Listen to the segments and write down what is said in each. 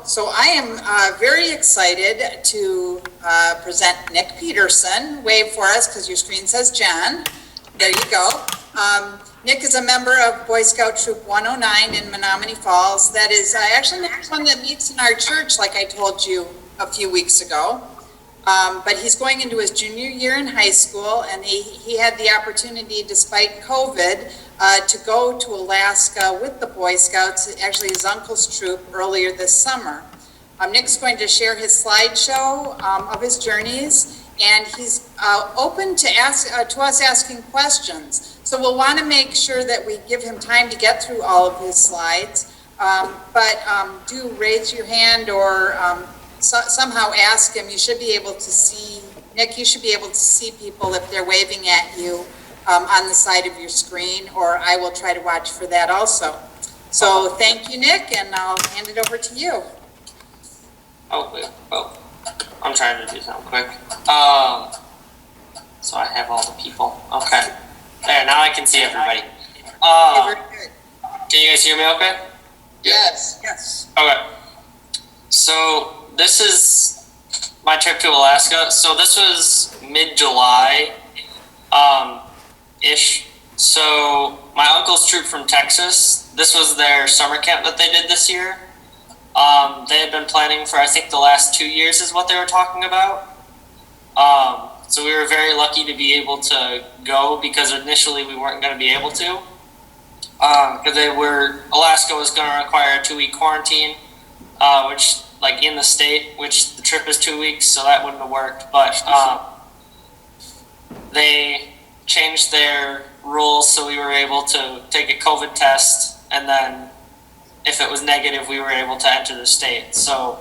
So I am very excited to present Nick Peterson. Wave for us because your screen says John. There you go. Nick is a member of Boy Scout Troop 109 in Menominee Falls. That is actually the next one that meets in our church, like I told you a few weeks ago. But he's going into his junior year in high school, and he had the opportunity, despite COVID, to go to Alaska with the Boy Scouts, actually his uncle's troop, earlier this summer. Nick's going to share his slideshow of his journeys, and he's open to us asking questions. So we'll want to make sure that we give him time to get through all of his slides, but do raise your hand or somehow ask him. You should be able to see, Nick, you should be able to see people if they're waving at you on the side of your screen, or I will try to watch for that also. So thank you, Nick, and I'll hand it over to you. Oh, I'm trying to do something quick. So I have all the people. Okay. There, now I can see everybody. Very good. Can you guys hear me okay? Yes. Yes. Okay. So this is my trip to Alaska. So this was mid-July, ish. So my uncle's troop from Texas, this was their summer camp that they did this year. They had been planning for, I think, the last 2 years is what they were talking about. So we were very lucky to be able to go because initially we weren't going to be able to. Because Alaska was going to require a 2-week quarantine, which, like, in the state, which the trip is 2 weeks, so that wouldn't have worked. But they changed their rules so we were able to take a COVID test, and then if it was negative, we were able to enter the state. So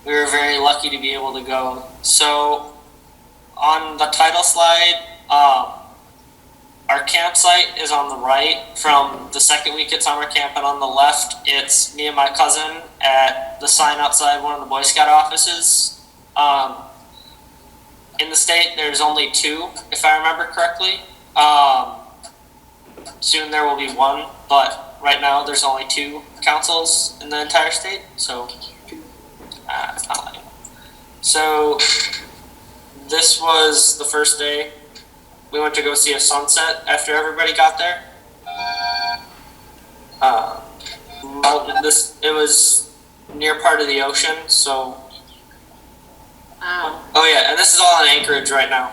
we were very lucky to be able to go. So on the title slide, our campsite is on the right from the second week at summer camp, and on the left, it's me and my cousin at the sign outside one of the Boy Scout offices. In the state, there's only 2, if I remember correctly. Soon there will be 1, but right now there's only 2 councils in the entire state, so it's not like. So this was the first day. We went to go see a sunset after everybody got there. It was near part of the ocean, so. Wow. Oh yeah, and this is all in Anchorage right now.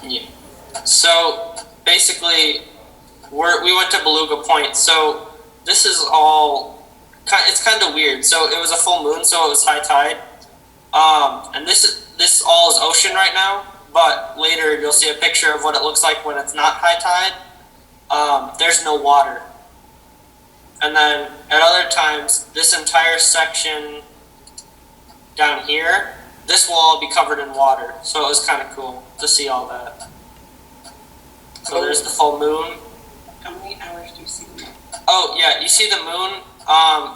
Yeah. So basically, we went to Beluga Point. So this is all, it's kind of weird. So it was a full moon, so it was high tide. And this all is ocean right now, but later you'll see a picture of what it looks like when it's not high tide. There's no water. And then at other times, this entire section down here, this will all be covered in water. So it was kind of cool to see all that. So there's the full moon. How many hours do you see the moon? Oh yeah, you see the moon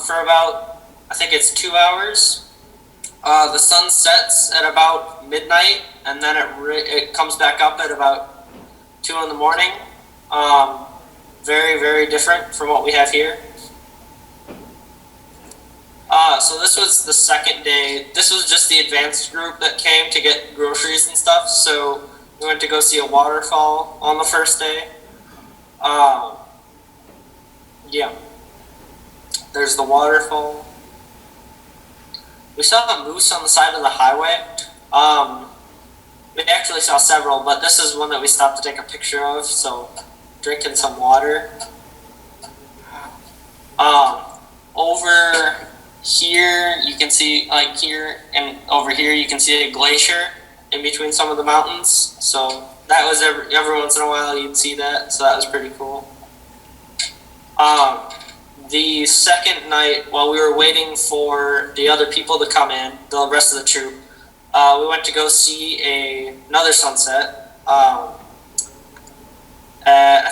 for about, I think it's 2 hours. The sun sets at about midnight, and then it comes back up at about 2 in the morning. Very, very different from what we have here. So this was the second day. This was just the advanced group that came to get groceries and stuff. So we went to go see a waterfall on the first day. Yeah. There's the waterfall. We saw a moose on the side of the highway. We actually saw several, but this is one that we stopped to take a picture of, so drinking some water. Over here, you can see, like here and over here, you can see a glacier in between some of the mountains. So that was every once in a while you'd see that, so that was pretty cool. The second night, while we were waiting for the other people to come in, the rest of the troop, we went to go see another sunset. I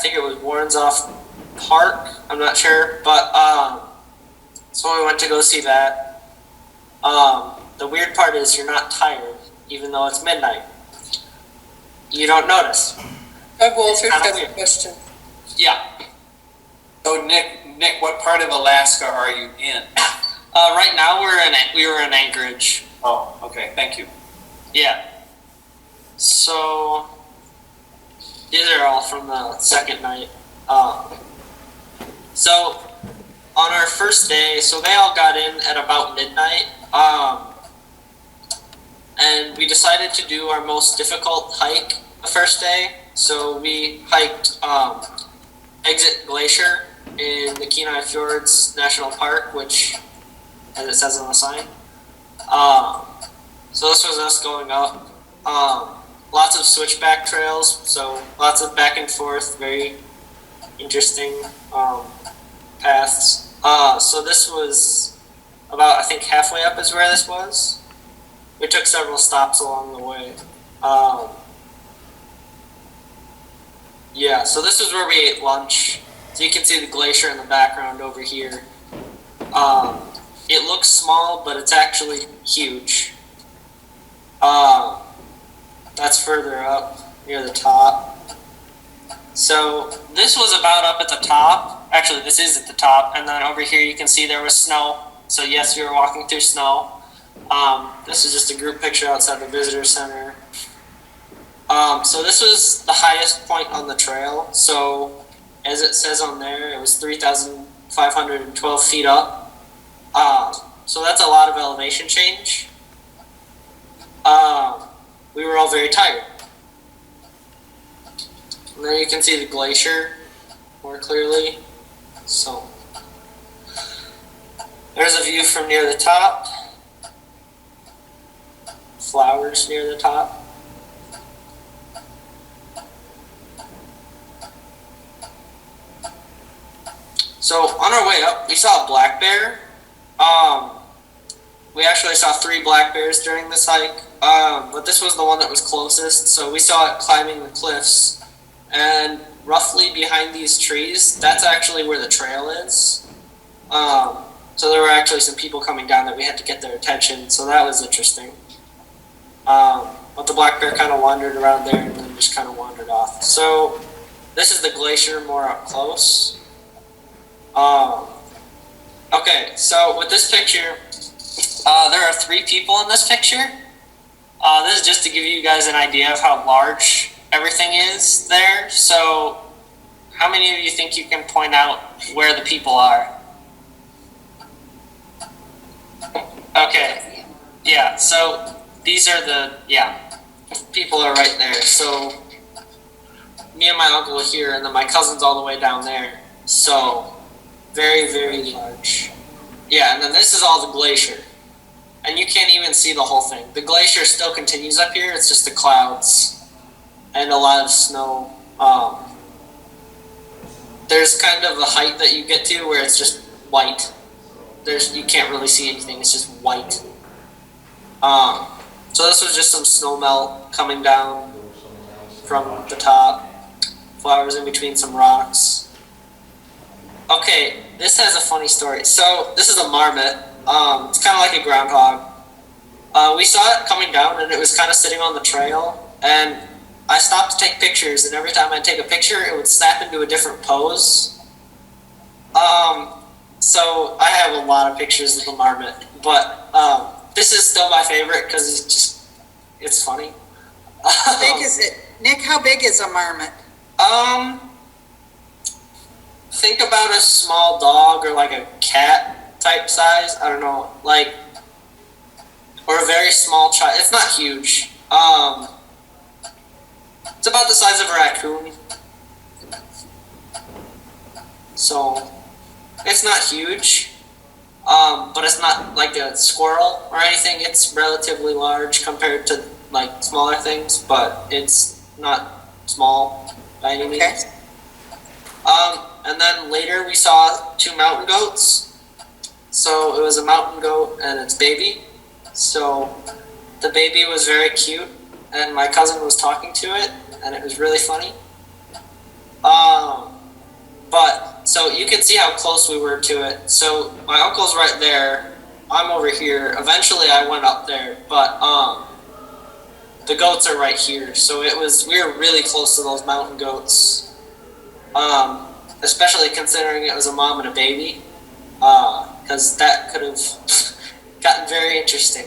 think it was Warrensoff Park, I'm not sure, but so we went to go see that. The weird part is you're not tired, even though it's midnight. You don't notice. Walter Kinda has a weird. question. Yeah. So Nick, what part of Alaska are you in? Right now we were in Anchorage. Oh, okay, thank you. Yeah. So these are all from the second night. So on our first day, so they all got in at about midnight. And we decided to do our most difficult hike the first day. So we hiked Exit Glacier in the Kenai Fjords National Park, which, as it says on the sign. So this was us going up. Lots of switchback trails, so lots of back and forth, very interesting paths. So this was about, I think, halfway up is where this was. We took several stops along the way. Yeah, so this is where we ate lunch. So you can see the glacier in the background over here. It looks small, but it's actually huge. That's further up near the top. So this was about up at the top. Actually, this is at the top. And then over here you can see there was snow. So yes, we were walking through snow. This is just a group picture outside the visitor center. So this was the highest point on the trail. So as it says on there, it was 3,512 feet up. So that's a lot of elevation change. We were all very tired. And there you can see the glacier more clearly. So there's a view from near the top. Flowers near the top. So on our way up, we saw a black bear. We actually saw 3 black bears during this hike, but this was the one that was closest. So we saw it climbing the cliffs, and roughly behind these trees, that's actually where the trail is. So there were actually some people coming down that we had to get their attention, so that was interesting. But the black bear kind of wandered around there and then just kind of wandered off. So this is the glacier more up close. Okay, so with this picture, there are 3 people in this picture. This is just to give you guys an idea of how large everything is there. So how many of you think you can point out where the people are? Okay, yeah, so these are the, people are right there. So me and my uncle are here, and then my cousin's all the way down there. So very, very large. Yeah, and then this is all the glacier. And you can't even see the whole thing. The glacier still continues up here, it's just the clouds and a lot of snow. There's kind of a height that you get to where it's just white. You can't really see anything, it's just white. So this was just some snow melt coming down from the top. Flowers in between some rocks. Okay, this has a funny story. So this is a marmot. It's kind of like a groundhog. We saw it coming down, and it was kind of sitting on the trail. And I stopped to take pictures, and every time I take a picture, it would snap into a different pose. So I have a lot of pictures of the marmot, but this is still my favorite because it's funny. How big is it? Nick, how big is a marmot? Think about a small dog or like a cat type size. I don't know, like, or a very small child. It's not huge. It's about the size of a raccoon. So it's not huge, but it's not like a squirrel or anything. It's relatively large compared to like smaller things, but it's not small by any means. Okay. And then later we saw 2 mountain goats. So it was a mountain goat and its baby. So the baby was very cute, and my cousin was talking to it, and it was really funny. But so you can see how close we were to it. So my uncle's right there. I'm over here. Eventually I went up there, but the goats are right here. So we were really close to those mountain goats. especially considering it was a mom and a baby, because that could have gotten very interesting.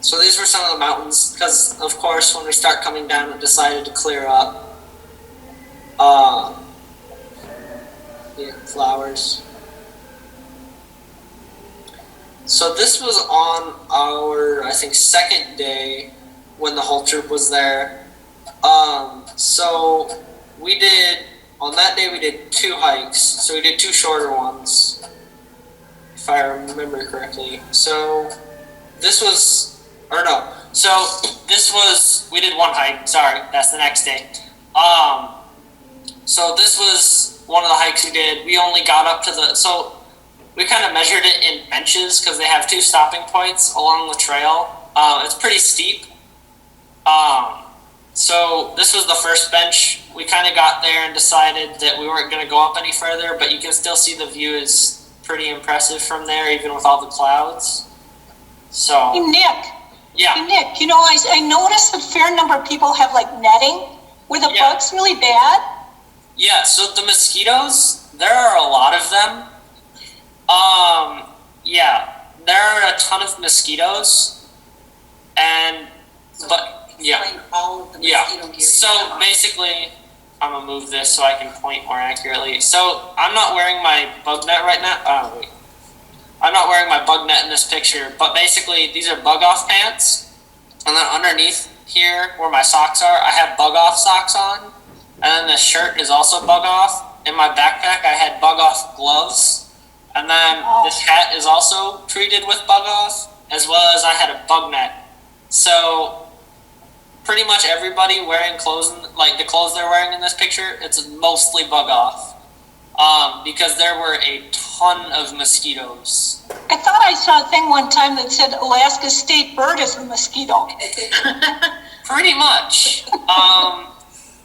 So these were some of the mountains, because of course when we start coming down it decided to clear up. Yeah, flowers. So this was on our, I think, second day when the whole troop was there. So we did, on that day we did 2 hikes. So we did 2 shorter ones, if I remember correctly. So this was, or no, so this was, we did 1 hike, sorry, that's the next day. So this was one of the hikes we did. We only got up to the, so we kind of measured it in benches because they have 2 stopping points along the trail. It's pretty steep. So this was the first bench. We kind of got there and decided that we weren't going to go up any further, but you can still see the view is pretty impressive from there, even with all the clouds. So. Hey, Nick. Yeah. Hey, Nick, you know, I noticed that a fair number of people have like netting. Were the bugs really bad? Yeah, so the mosquitoes, there are a lot of them. Yeah, there are a ton of mosquitoes, but yeah. Explain all of the mosquito gear. So basically, I'm gonna move this so I can point more accurately. So I'm not wearing my bug net right now. Oh wait, I'm not wearing my bug net in this picture. But basically, these are bug off pants, and then underneath here where my socks are, I have bug off socks on, and then the shirt is also bug off. In my backpack, I had bug off gloves. And then this hat is also treated with bug off, as well as I had a bug net. So pretty much everybody wearing clothes, like the clothes they're wearing in this picture, it's mostly bug off. Because there were a ton of mosquitoes. I thought I saw a thing one time that said Alaska's state bird is a mosquito. Pretty much.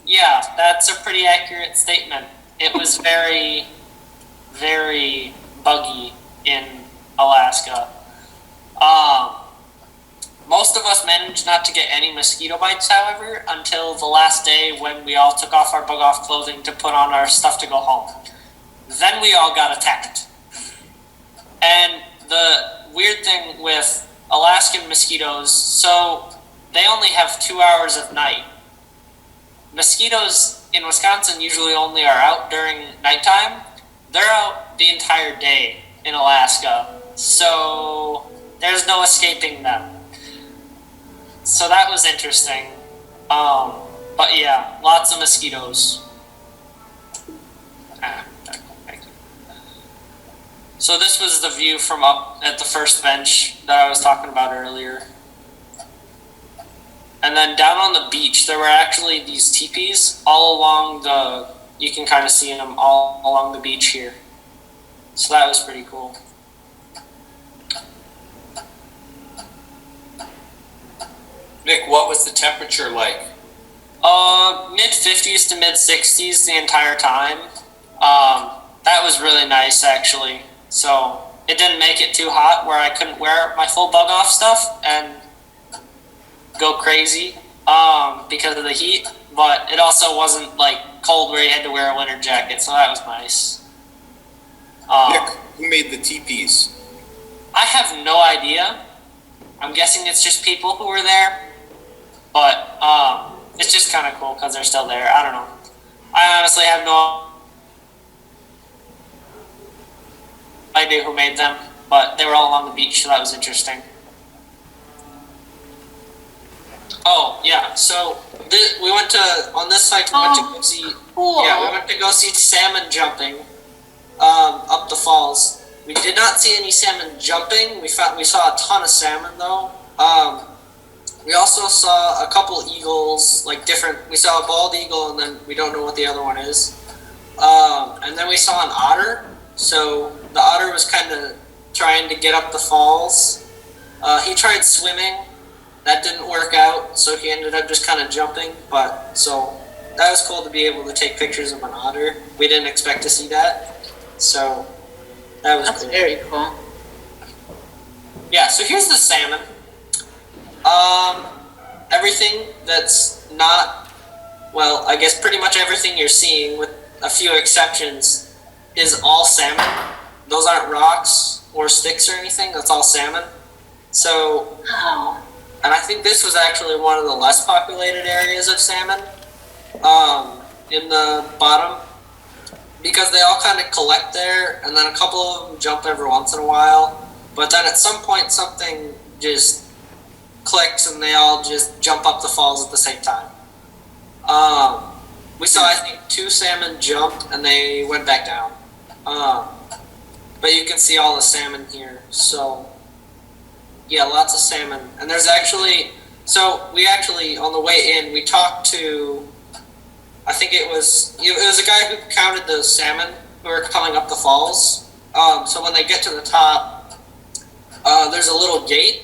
Yeah, that's a pretty accurate statement. It was very, very buggy in Alaska. Most of us managed not to get any mosquito bites, however, until the last day when we all took off our bug off clothing to put on our stuff to go home. Then we all got attacked. And the weird thing with Alaskan mosquitoes, so they only have 2 hours of night. Mosquitoes in Wisconsin usually only are out during nighttime. They're out the entire day in Alaska, so there's no escaping them. So that was interesting. But yeah, lots of mosquitoes. So this was the view from up at the first bench that I was talking about earlier. And then down on the beach, there were actually these teepees all along the, you can kind of see them all along the beach here. So that was pretty cool. Nick, what was the temperature like? Mid 50s to mid 60s the entire time. That was really nice actually. So it didn't make it too hot where I couldn't wear my full bug off stuff and go crazy because of the heat, but it also wasn't like cold where you had to wear a winter jacket, so that was nice. Nick, who made the teepees? I have no idea. I'm guessing it's just people who were there, but it's just kind of cool because they're still there. I don't know. I honestly have no idea who made them, but they were all along the beach, so that was interesting. Oh yeah, so we went to, on this hike we went to go see, Cool. yeah, we went to go see salmon jumping up the falls. We did not see any salmon jumping. We saw a ton of salmon though. We also saw a couple eagles, like different. We saw a bald eagle, and then we don't know what the other one is. And then we saw an otter. So the otter was kind of trying to get up the falls. He tried swimming. That didn't work out, so he ended up just kind of jumping. But so that was cool to be able to take pictures of an otter. We didn't expect to see that, so that was cool. Very cool. Yeah, so here's the salmon. Everything that's not well, I guess pretty much everything you're seeing, with a few exceptions, is all salmon. Those aren't rocks or sticks or anything. That's all salmon. So, and I think this was actually one of the less populated areas of salmon in the bottom, because they all kind of collect there, and then a couple of them jump every once in a while. But then at some point, something just clicks, and they all just jump up the falls at the same time. We saw, I think, 2 salmon jump, and they went back down. But you can see all the salmon here. So, yeah, lots of salmon. And there's actually, so we actually, on the way in, we talked to, I think it was a guy who counted the salmon who are coming up the falls. So when they get to the top, there's a little gate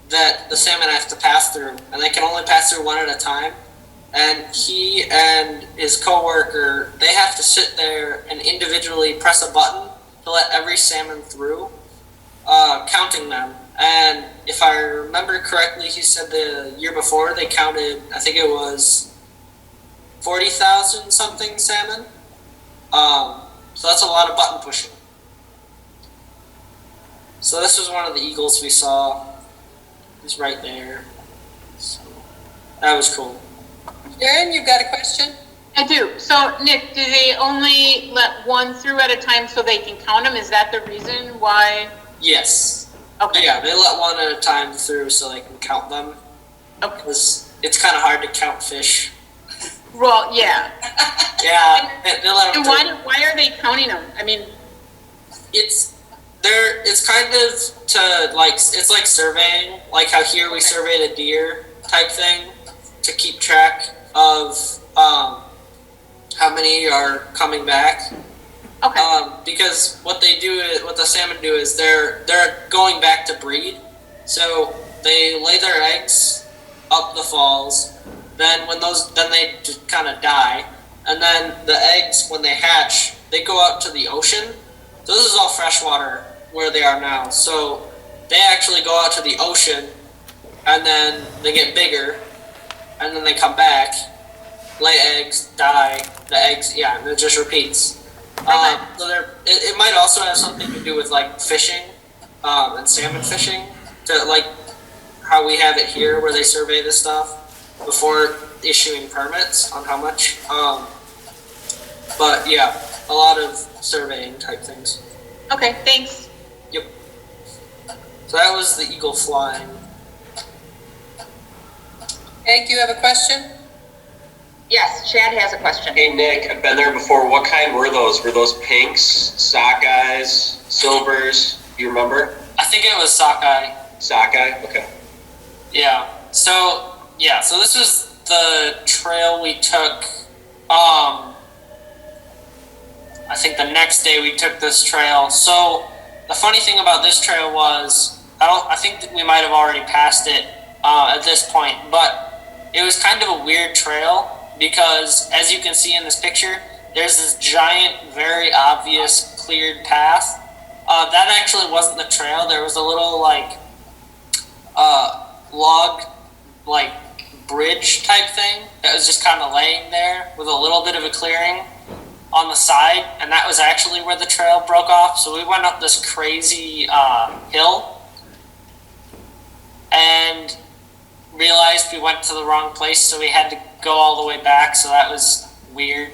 that the salmon have to pass through, and they can only pass through one at a time. And he and his coworker, they have to sit there and individually press a button to let every salmon through, counting them. And if I remember correctly, he said the year before they counted, I think it was 40,000 something salmon. So that's a lot of button pushing. So this was one of the eagles we saw. He's right there. So that was cool. Sharon, you've got a question? I do. So, Nick, do they only let one through at a time so they can count them? Is that the reason why? Yes. Okay. Yeah, they let one at a time through so they can count them. Okay. Because it's kind of hard to count fish. Well, yeah. Yeah, they let them And through. why are they counting them? I mean, It's kind of to, like, it's like surveying, like how here we surveyed a deer type thing to keep track of how many are coming back. okay. Because what the salmon do is they're going back to breed. So they lay their eggs up the falls. Then they just kind of die, and then the eggs, when they hatch, they go out to the ocean. So this is all freshwater where they are now. So they actually go out to the ocean, and then they get bigger, and then they come back, lay eggs, die. The eggs, yeah, and it just repeats. So it might also have something to do with like fishing and salmon fishing, to like how we have it here, where they survey this stuff before issuing permits on how much. But yeah, a lot of surveying type things. Okay, thanks. Yep. So that was the eagle flying. Egg, you have a question? Yes, Chad has a question. Hey Nick, I've been there before. What kind were those? Were those pinks, sockeyes, silvers? You remember? I think it was sockeye. Sockeye? Okay. Yeah. So this was the trail we took. I think the next day we took this trail. So the funny thing about this trail was, I think that we might have already passed it at this point, but it was kind of a weird trail because, as you can see in this picture, there's this giant, very obvious cleared path. That actually wasn't the trail. There was a little log bridge type thing that was just kind of laying there with a little bit of a clearing on the side, and that was actually where the trail broke off. So we went up this crazy hill and realized we went to the wrong place, so we had to go all the way back. So that was weird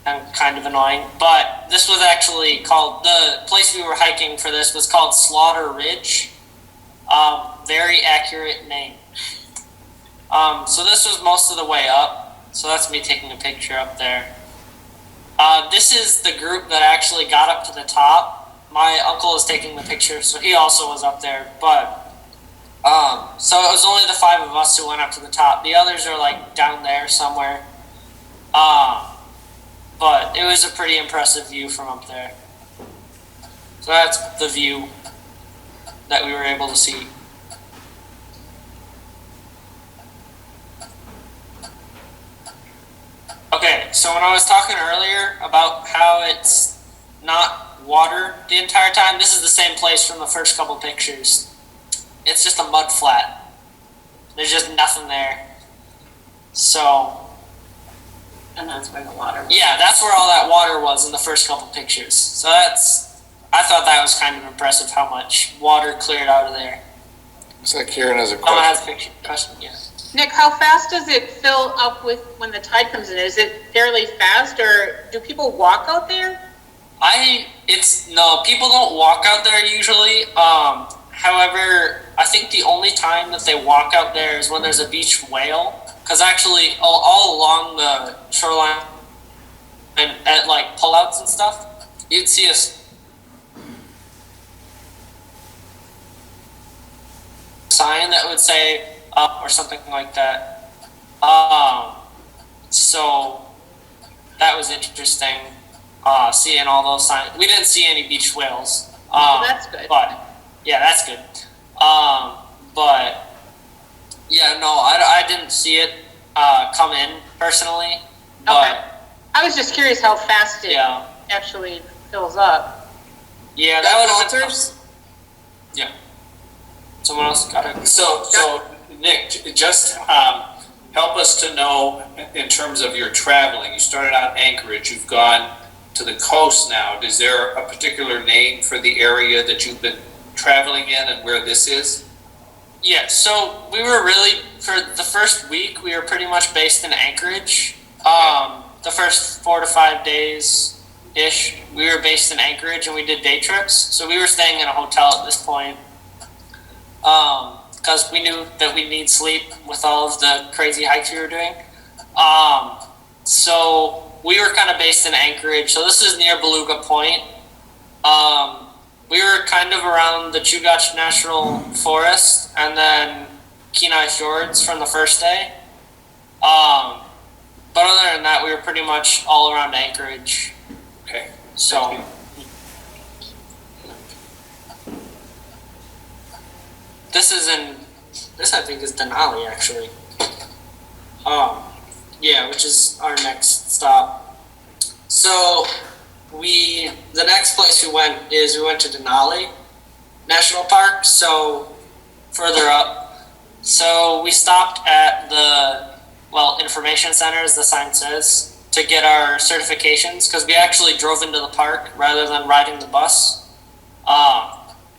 and kind of annoying. But this was actually called, the place we were hiking for this was called Slaughter Ridge. Very accurate name. So this was most of the way up. So that's me taking a picture up there. This is the group that actually got up to the top. My uncle is taking the picture, so he also was up there. But so it was only the 5 of us who went up to the top. The others are like down there somewhere. But it was a pretty impressive view from up there. So that's the view that we were able to see. Okay, so when I was talking earlier about how it's not water the entire time, this is the same place from the first couple pictures. It's just a mud flat. There's just nothing there. So, And that's where the water was. Yeah, that's where all that water was in the first couple pictures. So I thought that was kind of impressive how much water cleared out of there. Looks like Karen has a Someone has question. a question, yeah. Nick, how fast does it fill up with when the tide comes in? Is it fairly fast, or do people walk out there? No, people don't walk out there usually. However, I think the only time that they walk out there is when there's a beach whale. Because actually, all along the shoreline and at like pullouts and stuff, you'd see a sign that would say up or something like that. So that was interesting. Seeing all those signs. We didn't see any beach whales. That's good. But yeah, that's good. But yeah, no, I didn't see it come in personally. But Okay. I was just curious how fast it yeah, actually fills up. yeah, that would have been Walters? Yeah. Someone else got it. So Nick, just help us to know in terms of your traveling. You started out in Anchorage, you've gone to the coast now. Is there a particular name for the area that you've been traveling in and where this is? Yeah, so we were really, for the first week, we were pretty much based in Anchorage. The first 4 to 5 days-ish, we were based in Anchorage and we did day trips. So we were staying in a hotel at this point because we knew that we need sleep with all of the crazy hikes we were doing. So we were kind of based in Anchorage. So this is near Beluga Point. We were kind of around the Chugach National Forest and then Kenai Fjords from the first day. But other than that, we were pretty much all around Anchorage. Okay. So this I think is Denali actually. Yeah, which is our next stop. So the next place we went to Denali National Park, so further up. So we stopped at the information center, as the sign says, to get our certifications, because we actually drove into the park rather than riding the bus.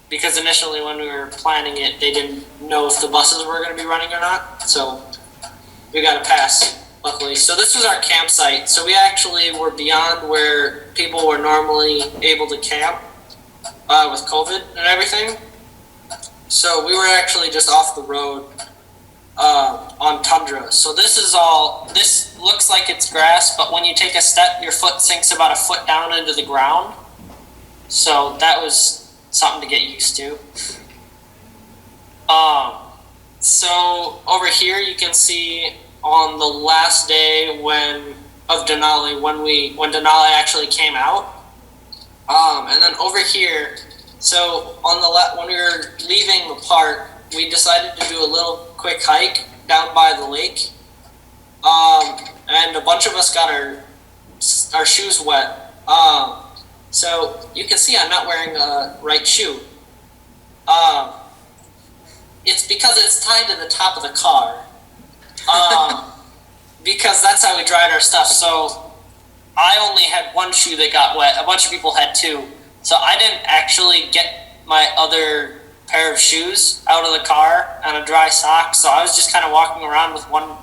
Because initially when we were planning it, they didn't know if the buses were going to be running or not. So we got a pass, luckily. So this was our campsite. So we actually were beyond where people were normally able to camp with COVID and everything. So we were actually just off the road on tundra. So this looks like it's grass, but when you take a step, your foot sinks about a foot down into the ground. So that was something to get used to. So over here you can see on the last day of Denali, when Denali actually came out. And then over here, so when we were leaving the park, we decided to do a little quick hike down by the lake. And a bunch of us got our shoes wet. So you can see I'm not wearing a right shoe. It's because it's tied to the top of the car. Because that's how we dried our stuff. So I only had one shoe that got wet. A bunch of people had two. So I didn't actually get my other pair of shoes out of the car and a dry sock. So I was just kind of walking around with one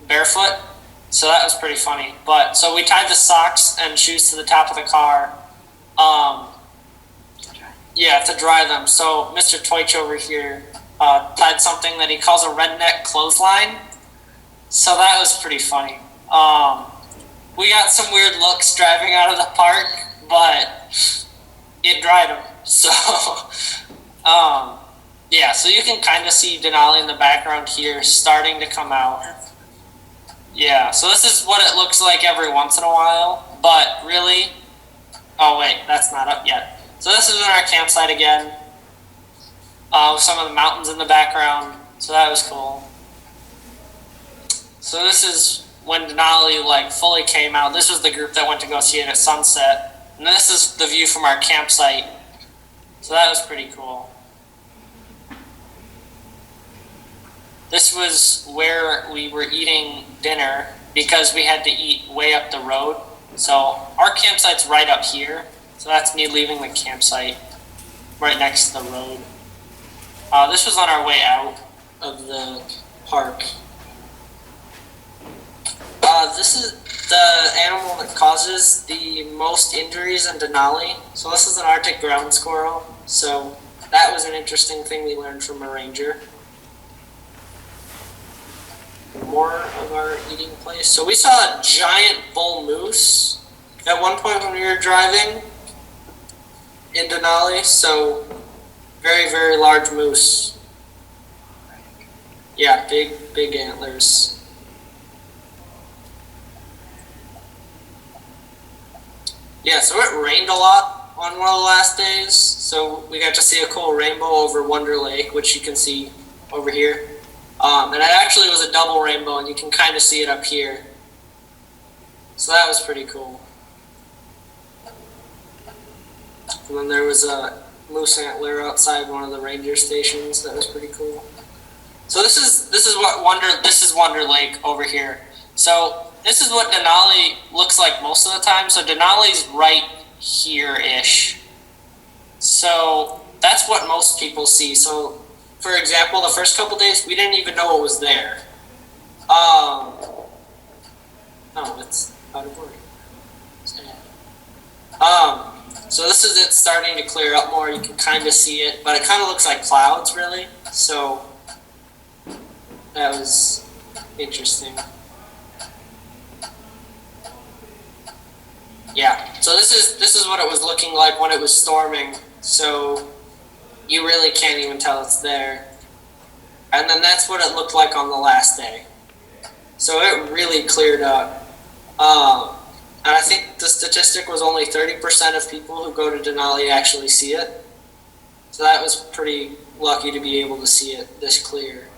barefoot. So that was pretty funny. But so we tied the socks and shoes to the top of the car. Yeah, to dry them. So Mr. Toich over here tied something that he calls a redneck clothesline. So that was pretty funny. We got some weird looks driving out of the park, but it dried them. So, yeah, so you can kind of see Denali in the background here starting to come out. Yeah, so this is what it looks like every once in a while, but really, oh wait, that's not up yet. So this is in our campsite again, with some of the mountains in the background, so that was cool. So this is when Denali fully came out. This was the group that went to go see it at sunset, and this is the view from our campsite, so that was pretty cool. This was where we were eating dinner because we had to eat way up the road. So our campsite's right up here. So that's me leaving the campsite right next to the road. This was on our way out of the park. This is the animal that causes the most injuries in Denali. So this is an Arctic ground squirrel. So that was an interesting thing we learned from a ranger. More of our eating place. So we saw a giant bull moose at one point when we were driving in Denali. So very, very large moose. Yeah, big antlers. Yeah, so it rained a lot on one of the last days. So we got to see a cool rainbow over Wonder Lake, which you can see over here. And it actually was a double rainbow, and you can kind of see it up here. So that was pretty cool. And then there was a moose antler outside one of the ranger stations. That was pretty cool. So this is Wonder Lake over here. So this is what Denali looks like most of the time. So Denali's right here-ish. So that's what most people see. So for example, the first couple days, we didn't even know what was there. Oh, it's out of order. So this is it starting to clear up more. You can kind of see it, but it kind of looks like clouds, really. So that was interesting. Yeah. So this is what it was looking like when it was storming. So you really can't even tell it's there. And then that's what it looked like on the last day. So it really cleared up. And I think the statistic was only 30% of people who go to Denali actually see it. So that was pretty lucky to be able to see it this clear.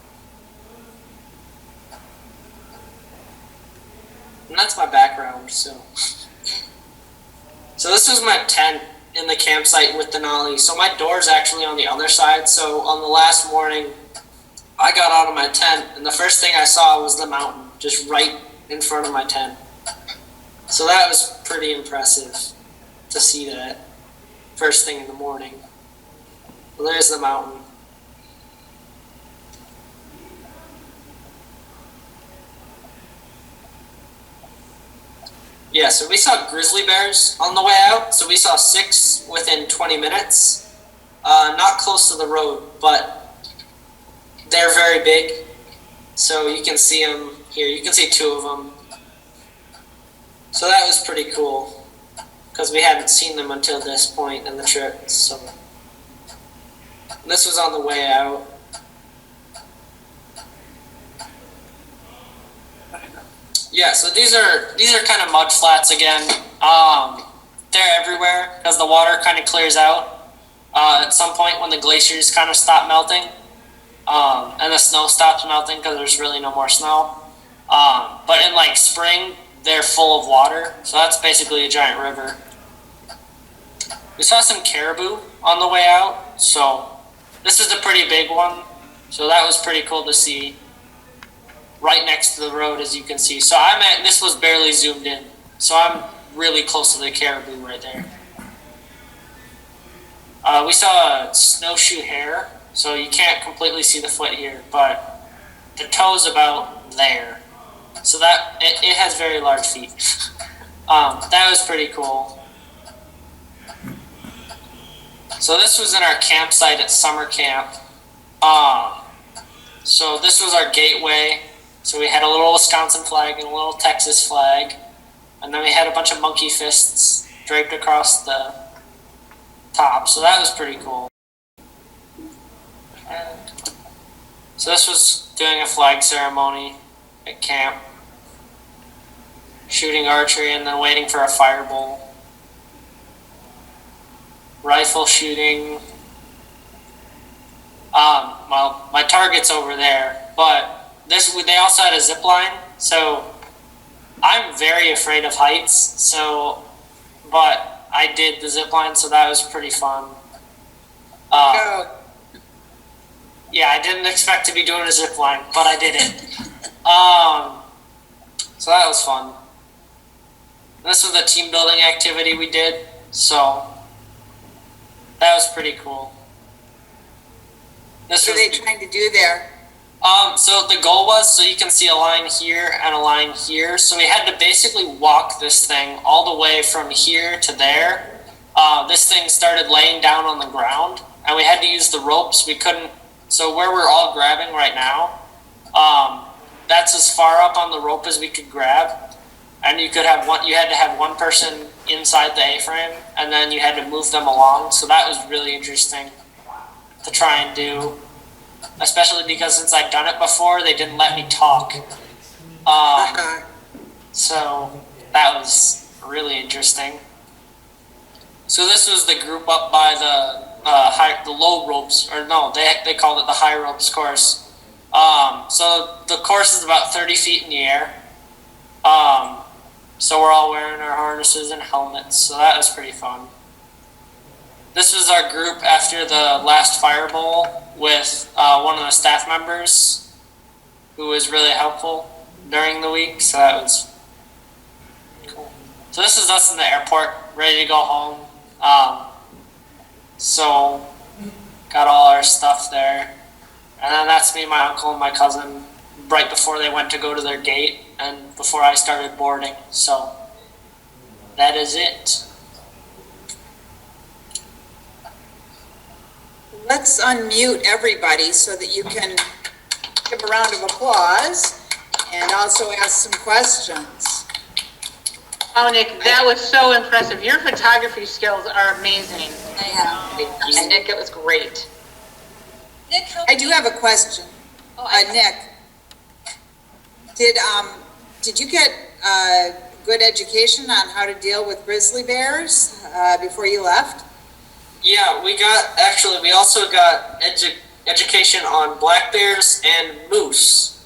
And that's my background, so. So this was my tent in the campsite with Denali. So my door's actually on the other side. So on the last morning, I got out of my tent, and the first thing I saw was the mountain, just right in front of my tent. So that was pretty impressive to see that first thing in the morning. Well, there's the mountain. Yeah, so we saw grizzly bears on the way out. So we saw 6 within 20 minutes. Not close to the road, but they're very big. So you can see them here. You can see 2 of them. So that was pretty cool, because we hadn't seen them until this point in the trip. So this was on the way out. Yeah, so these are kind of mud flats again. They're everywhere because the water kind of clears out at some point when the glaciers kind of stop melting, and the snow stops melting because there's really no more snow. But in like spring, they're full of water, so that's basically a giant river. We saw some caribou on the way out, so this is a pretty big one, so that was pretty cool to see. Right next to the road, as you can see. So this was barely zoomed in, so I'm really close to the caribou right there. We saw a snowshoe hare, so you can't completely see the foot here, but the toe's about there. So that it has very large feet. That was pretty cool. So this was in our campsite at summer camp. So this was our gateway. So we had a little Wisconsin flag and a little Texas flag, and then we had a bunch of monkey fists draped across the top. So that was pretty cool. And so this was doing a flag ceremony at camp, shooting archery, and then waiting for a fire bowl. Rifle shooting. Well, my target's over there, but they also had a zip line. So I'm very afraid of heights. So, but I did the zip line, so that was pretty fun. Yeah, I didn't expect to be doing a zip line, but I did it. So that was fun. This was a team building activity we did, so that was pretty cool. What are they trying to do there? So the goal was, so you can see a line here and a line here. So we had to basically walk this thing all the way from here to there. This thing started laying down on the ground, and we had to use the ropes. We couldn't, so where we're all grabbing right now, that's as far up on the rope as we could grab. And you had to have one person inside the A-frame, and then you had to move them along. So that was really interesting to try and do, especially because since I'd done it before, they didn't let me talk. So that was really interesting. So this was the group up by the low ropes, or no, they called it the high ropes course. So the course is about 30 feet in the air. So we're all wearing our harnesses and helmets, so that was pretty fun. This was our group after the last fire bowl with one of the staff members who was really helpful during the week, so that was cool. So this is us in the airport, ready to go home. So got all our stuff there. And then that's me, my uncle, and my cousin right before they went to go to their gate and before I started boarding. So that is it. Let's unmute everybody so that you can give a round of applause and also ask some questions. Oh, Nick, that was so impressive. Your photography skills are amazing. And Nick, it was great. Nick, I do have a question. Nick, did you get good education on how to deal with grizzly bears before you left? Yeah, we also got education on black bears and moose.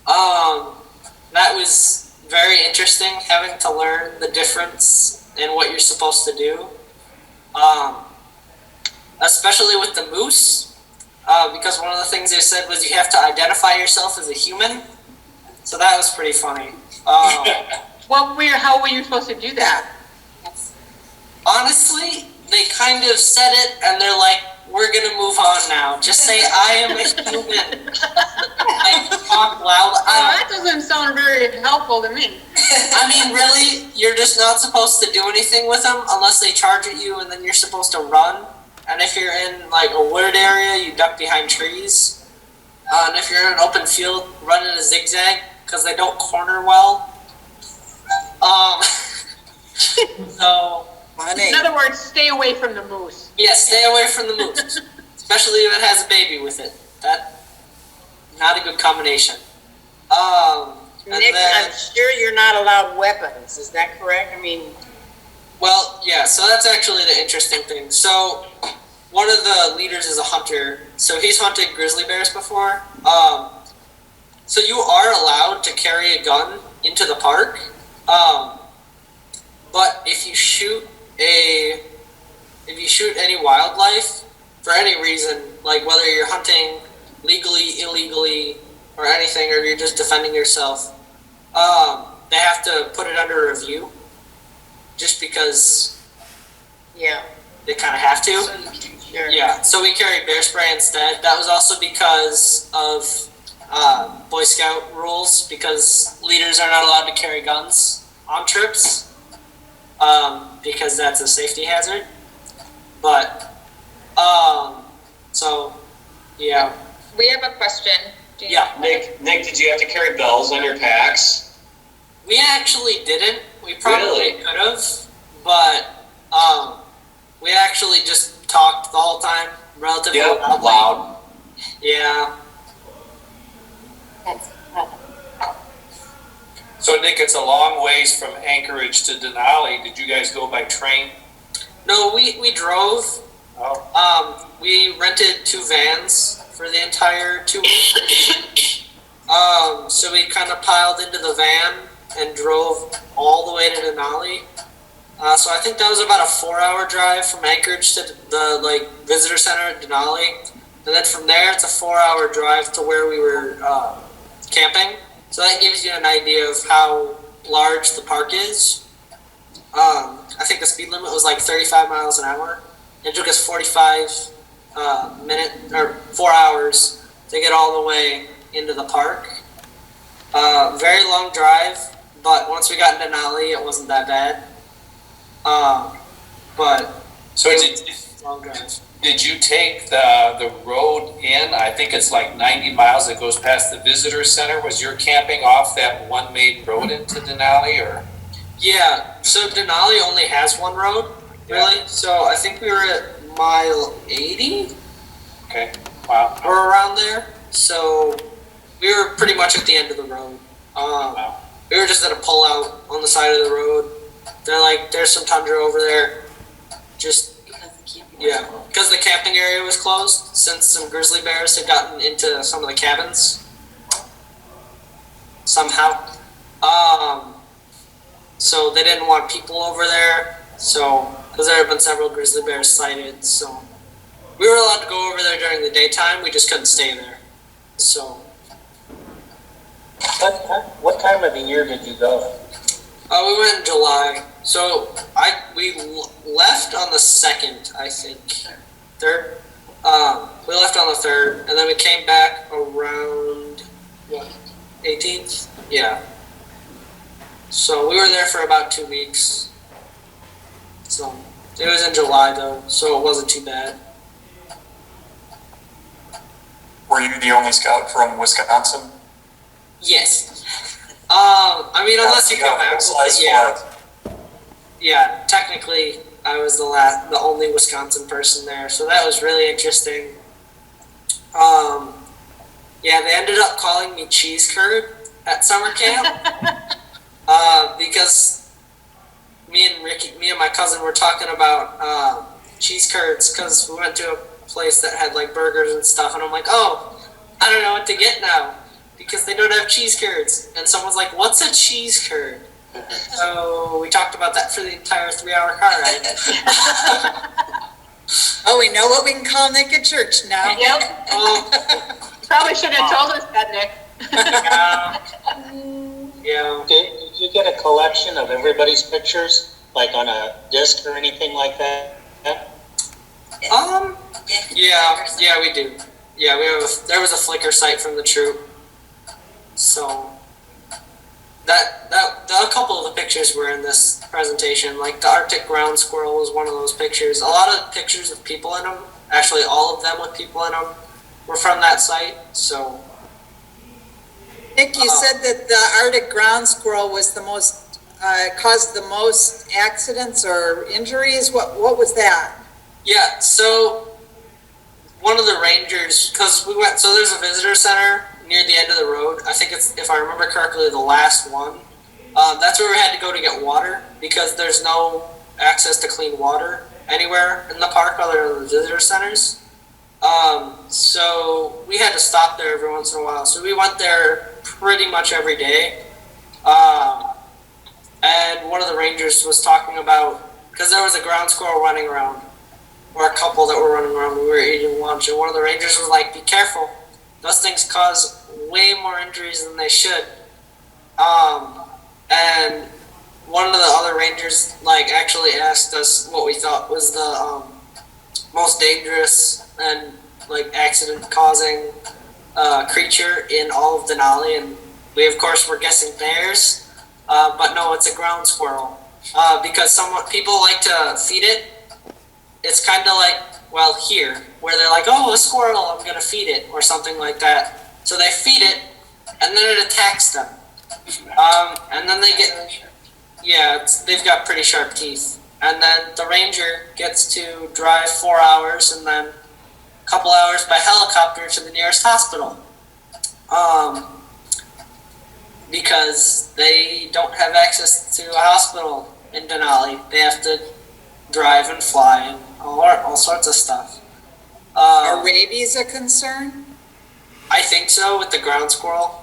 That was very interesting, having to learn the difference in what you're supposed to do. Especially with the moose, because one of the things they said was you have to identify yourself as a human. So that was pretty funny. How were you supposed to do that? Honestly, they kind of said it and they're like, we're going to move on now. Just say, I am a human. Like, talk loud. That doesn't sound very helpful to me. I mean, really, you're just not supposed to do anything with them unless they charge at you, and then you're supposed to run. And if you're in, like, a wooded area, you duck behind trees. And if you're in an open field, run in a zigzag, because they don't corner well. So... In other words, stay away from the moose. Yeah, stay away from the moose. Especially if it has a baby with it. That's not a good combination. Nick, I'm sure you're not allowed weapons. Is that correct? I mean... Well, yeah, so that's actually the interesting thing. So, one of the leaders is a hunter. So he's hunted grizzly bears before. So you are allowed to carry a gun into the park. But if you shoot any wildlife for any reason, like whether you're hunting legally, illegally, or anything, or you're just defending yourself, they have to put it under review, just because they kind of have to. Sure. Yeah, so we carried bear spray instead. That was also because of Boy Scout rules, because leaders are not allowed to carry guns on trips. Because that's a safety hazard. But, so, yeah. we have a question. Yeah. Nick, did you have to carry bells on your packs? We actually didn't. We probably Really? could have, but, we actually just talked the whole time, relatively Loud. Yeah. So Nick, it's a long ways from Anchorage to Denali. Did you guys go by train? No, we drove. Oh. We rented 2 vans for the entire 2 weeks. So we kind of piled into the van and drove all the way to Denali. So I think that was about a 4-hour drive from Anchorage to the visitor center at Denali, and then from there it's a 4-hour drive to where we were camping. So that gives you an idea of how large the park is. I think the speed limit was like 35 miles an hour. It took us 4 hours to get all the way into the park. Very long drive, but once we got into Denali, it wasn't that bad. But So long drive. did you take the road in? I think it's like 90 miles that goes past the visitor center. Was your camping off that one main road into Denali, or? Yeah, so Denali only has one road, really. Yeah. So I think we were at mile 80 Okay, wow. or around there. So we were pretty much at the end of the road. Wow. We were just at a pullout on the side of the road. They're like, there's some tundra over there. Just, yeah, because the camping area was closed since some grizzly bears had gotten into some of the cabins. Somehow. So they didn't want people over there. So, because there have been several grizzly bears sighted. So we were allowed to go over there during the daytime. We just couldn't stay there. So. What time of the year did you go? We went in July. So we left on the 2nd, I think. 3rd. We left on the 3rd, and then we came back around what, 18th? Yeah. So we were there for about 2 weeks. So it was in July though, so it wasn't too bad. Were you the only scout from Wisconsin? Yes. I mean, unless you come back, yeah. Yeah, technically, I was the only Wisconsin person there, so that was really interesting. Yeah, they ended up calling me cheese curd at summer camp because me and my cousin were talking about cheese curds because we went to a place that had like burgers and stuff, and I'm like, oh, I don't know what to get now because they don't have cheese curds. And someone's like, what's a cheese curd? So we talked about that for the entire 3-hour car ride. Oh, we know what we can call Nick at church now. Yep. Oh, Probably should have told us that, Nick. yeah. Did you get a collection of everybody's pictures, like on a disc or anything like that? Yeah, we do. Yeah, there was a Flickr site from the troop. So a couple of the pictures were in this presentation. Like the Arctic ground squirrel was one of those pictures. A lot of pictures with people in them, actually all of them with people in them, were from that site. So Nick, you said that the Arctic ground squirrel was the most, caused the most accidents or injuries. What was that? yeah, so one of the rangers, because we went, so there's a visitor center near the end of the road. I think it's, if I remember correctly, the last one. That's where we had to go to get water because there's no access to clean water anywhere in the park other than the visitor centers. So we had to stop there every once in a while. So we went there pretty much every day. And one of the rangers was talking about, because there was a ground squirrel running around, or a couple that were running around. We were eating lunch, and one of the rangers was like, "Be careful. Those things cause way more injuries than they should." And one of the other rangers like actually asked us what we thought was the most dangerous and like accident-causing creature in all of Denali, and we of course were guessing bears, but no, it's a ground squirrel because people like to feed it. It's kind of like, well, here, where they're like, oh, a squirrel, I'm going to feed it, or something like that. So they feed it, and then it attacks them. And then they get, yeah, they've got pretty sharp teeth. And then the ranger gets to drive 4 hours and then a couple hours by helicopter to the nearest hospital. Because they don't have access to a hospital in Denali. They have to drive and fly and all sorts of stuff. Are rabies a concern? I think so with the ground squirrel.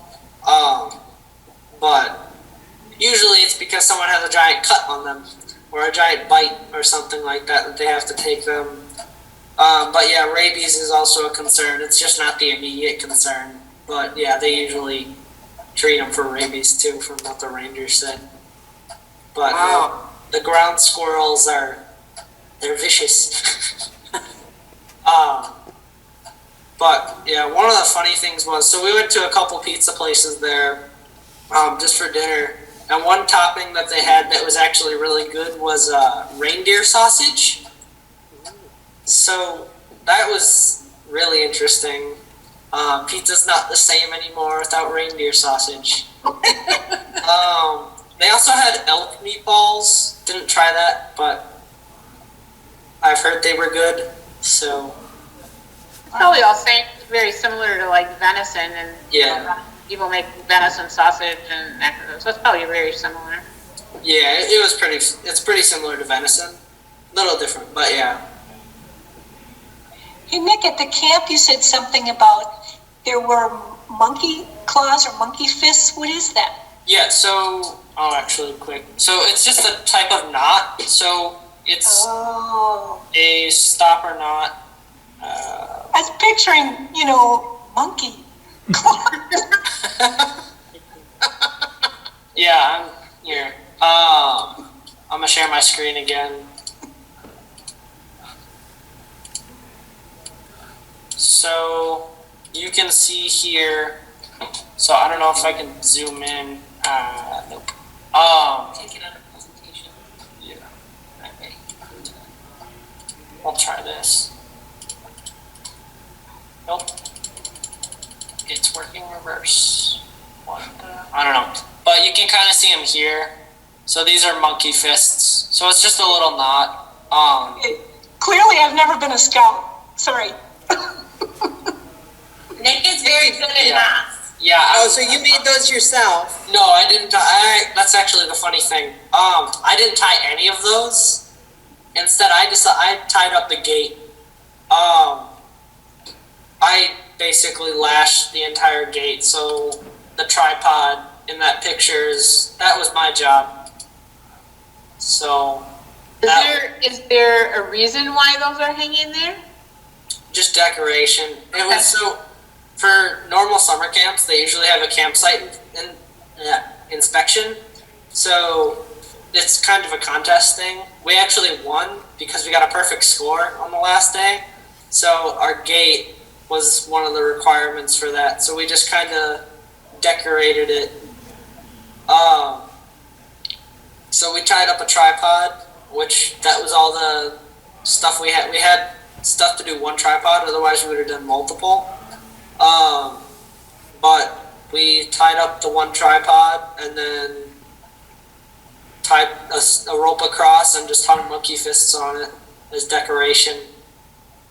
But usually it's because someone has a giant cut on them or a giant bite or something like that they have to take them. But yeah, rabies is also a concern. It's just not the immediate concern. But yeah, they usually treat them for rabies too, from what the ranger said. But Wow. the ground squirrels they're vicious. But yeah, one of the funny things was, so we went to a couple pizza places there, just for dinner. And one topping that they had that was actually really good was reindeer sausage. So that was really interesting. Pizza's not the same anymore without reindeer sausage. They also had elk meatballs. Didn't try that, but I've heard they were good. So Probably all same, very similar to like venison and yeah, people make venison sausage and that, so it's probably very similar. yeah, it was pretty. It's pretty similar to venison, a little different, but yeah. Hey, Nick, at the camp, you said something about there were monkey claws or monkey fists. What is that? Yeah. So actually, quick. So it's just a type of knot. So it's a stopper knot. I was picturing, monkey claws. Yeah, I'm here. I'm gonna share my screen again. So you can see here. So I don't know if I can zoom in. Nope. Take it out of presentation. Yeah. Okay. I'll try this. Nope. It's working reverse. What the? I don't know. But you can kind of see them here. So these are monkey fists. So it's just a little knot. Clearly, I've never been a scout. Sorry. Nick is very good at math. Yeah. Oh, so you made those yourself? No, I didn't. That's actually the funny thing. I didn't tie any of those. Instead, I tied up the gate. I basically lashed the entire gate, so the tripod in that picture that was my job. So Is there a reason why those are hanging there? just decoration. It was so for normal summer camps, they usually have a campsite inspection. So it's kind of a contest thing. We actually won because we got a perfect score on the last day. So our gate was one of the requirements for that. So we just kind of decorated it. So we tied up a tripod, which that was all the stuff we had. We had stuff to do one tripod, otherwise we would have done multiple. But we tied up the one tripod and then tied a rope across and just hung monkey fists on it as decoration.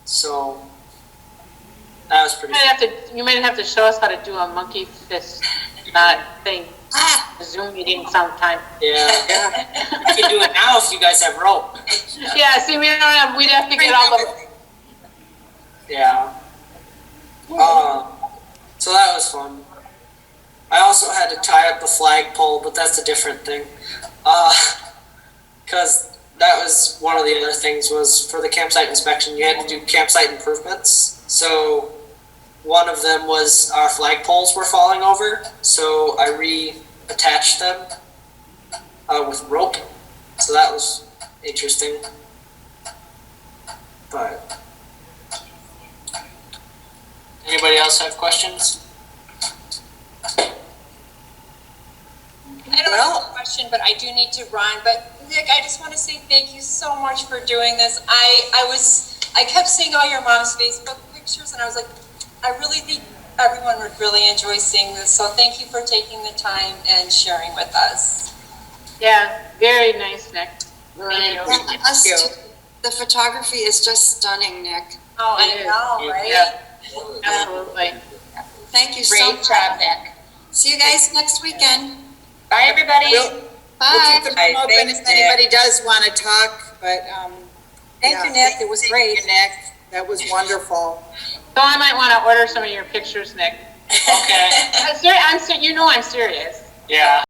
So that was pretty You might have to show us how to do a monkey fist knot thing. Zoom meeting sometime. Yeah. You can do it now if you guys have rope. Yeah, see, we'd have to get all the. Yeah. So that was fun. I also had to tie up the flagpole, but that's a different thing. Because that was one of the other things was for the campsite inspection, you had to do campsite improvements. So one of them was our flagpoles were falling over, so I reattached them with rope. So that was interesting. But anybody else have questions? I don't have a question, but I do need to run. But Nick, I just want to say thank you so much for doing this. I kept seeing all your mom's Facebook pictures, and I was like, I really think everyone would really enjoy seeing this. So thank you for taking the time and sharing with us. Yeah, very nice, Nick. Thank you. Thank you. The photography is just stunning, Nick. Oh, I know, right? Yeah, absolutely. Thank you Great so much. job, Nick. See you guys next weekend. Bye, everybody. We'll Bye. keep the room open Thanks, if anybody does want to talk, but, Thank you, Nick. It was great. Thank you, Nick. That was wonderful. So I might want to order some of your pictures, Nick. Okay. I'm serious. Yeah.